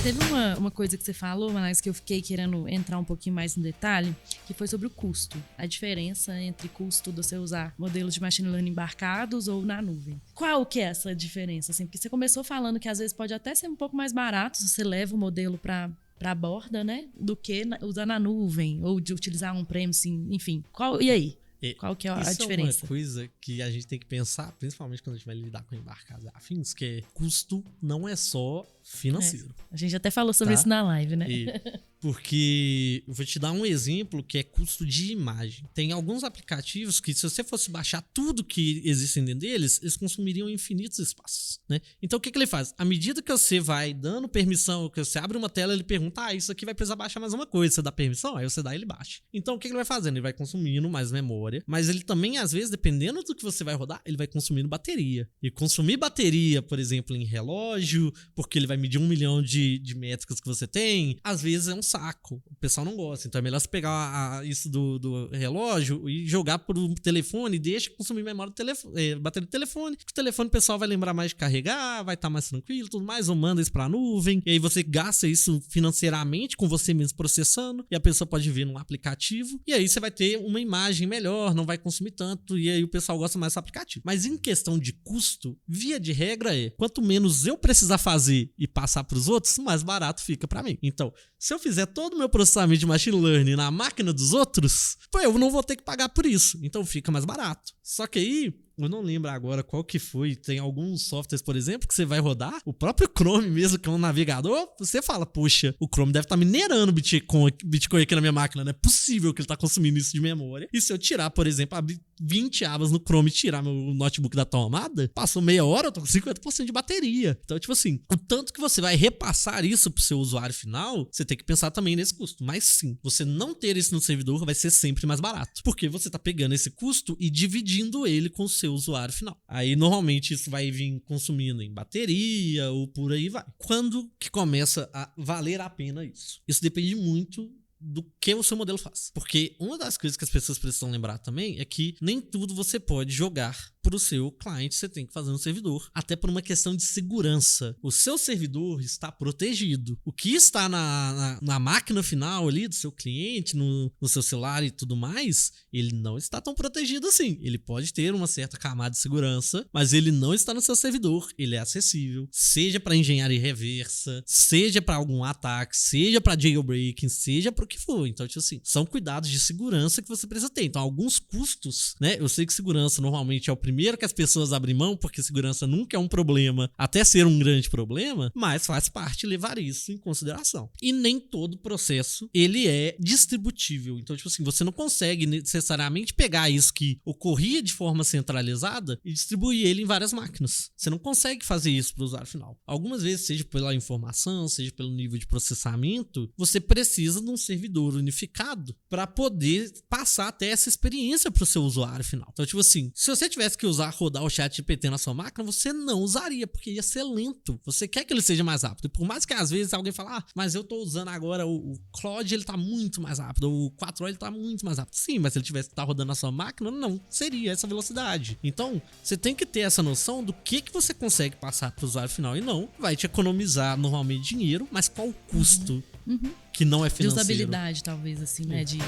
Teve uma coisa que você falou, mas que eu fiquei querendo entrar um pouquinho mais no detalhe, que foi sobre o custo. A diferença entre custo de você usar modelos de machine learning embarcados ou na nuvem. Qual que é essa diferença? Assim, porque você começou falando que às vezes pode até ser um pouco mais barato se você leva o modelo para a borda, né? Do que usar na nuvem ou de utilizar um premise, enfim. E aí? Qual que é a diferença? Isso é uma coisa que a gente tem que pensar, principalmente quando a gente vai lidar com embarcados e afins, que é custo não é só financeiro. A gente até falou sobre isso na live, né? Porque eu vou te dar um exemplo que é custo de imagem. Tem alguns aplicativos que, se você fosse baixar tudo que existe dentro deles, eles consumiriam infinitos espaços, né? Então, o que ele faz? À medida que você vai dando permissão, que você abre uma tela, ele pergunta, isso aqui vai precisar baixar mais uma coisa. Você dá permissão? Aí você dá e ele baixa. Então, o que ele vai fazendo? Ele vai consumindo mais memória, mas ele também, às vezes, dependendo do que você vai rodar, ele vai consumindo bateria. E consumir bateria, por exemplo, em relógio, porque ele vai medir 1 milhão de métricas que você tem, às vezes é um saco. O pessoal não gosta. Então é melhor você pegar isso do relógio e jogar pro telefone e deixa consumir memória do telefone, bateria do telefone. O telefone o pessoal vai lembrar mais de carregar, vai estar mais tranquilo, tudo mais, ou manda isso pra nuvem. E aí você gasta isso financeiramente com você mesmo processando e a pessoa pode ver num aplicativo. E aí você vai ter uma imagem melhor, não vai consumir tanto e aí o pessoal gosta mais desse aplicativo. Mas em questão de custo, via de regra quanto menos eu precisar fazer e passar pros outros, mais barato fica pra mim. Então, se eu fizer todo o meu processamento de machine learning na máquina dos outros, pô, eu não vou ter que pagar por isso. Então fica mais barato. Só que aí, eu não lembro agora qual que foi. Tem alguns softwares, por exemplo, que você vai rodar. O próprio Chrome mesmo, que é um navegador, você fala, poxa, o Chrome deve estar minerando Bitcoin aqui na minha máquina. Não é possível que ele está consumindo isso de memória. E se eu tirar, por exemplo, abrir 20 abas no Chrome e tirar meu notebook da tomada, passou meia hora, eu tô com 50% de bateria. Então, tipo assim, o tanto que você vai repassar isso pro seu usuário final, você tem que pensar também nesse custo. Mas sim, você não ter isso no servidor vai ser sempre mais barato. Porque você tá pegando esse custo e dividindo ele com o seu usuário final. Aí, normalmente, isso vai vir consumindo em bateria ou por aí vai. Quando que começa a valer a pena isso? Isso depende muito do que o seu modelo faz. Porque uma das coisas que as pessoas precisam lembrar também é que nem tudo você pode jogar para o seu cliente, você tem que fazer no servidor, até por uma questão de segurança. O seu servidor está protegido. O que está na máquina final ali do seu cliente, no seu celular e tudo mais, ele não está tão protegido assim. Ele pode ter uma certa camada de segurança, mas ele não está no seu servidor. Ele é acessível, seja para engenharia reversa, seja para algum ataque, seja para jailbreaking, seja para o que for. Então, tipo assim, são cuidados de segurança que você precisa ter. Então, alguns custos, né? Eu sei que segurança normalmente é o primeiro que as pessoas abrem mão, porque segurança nunca é um problema, até ser um grande problema, mas faz parte levar isso em consideração. E nem todo processo, ele é distributível. Então, tipo assim, você não consegue necessariamente pegar isso que ocorria de forma centralizada e distribuir ele em várias máquinas. Você não consegue fazer isso para o usuário final. Algumas vezes, seja pela informação, seja pelo nível de processamento, você precisa de um servidor unificado para poder passar até essa experiência para o seu usuário final. Então, tipo assim, se você tivesse que rodar o ChatGPT na sua máquina, você não usaria, porque ia ser lento. Você quer que ele seja mais rápido. E por mais que às vezes alguém fale, mas eu tô usando agora o Claude, ele tá muito mais rápido, o 4O ele tá muito mais rápido. Sim, mas se ele tivesse que estar rodando na sua máquina, não seria essa velocidade. Então, você tem que ter essa noção do que você consegue passar pro usuário final e não vai te economizar normalmente dinheiro, mas qual o custo? Que não é financeiro. De usabilidade, talvez, assim, né? De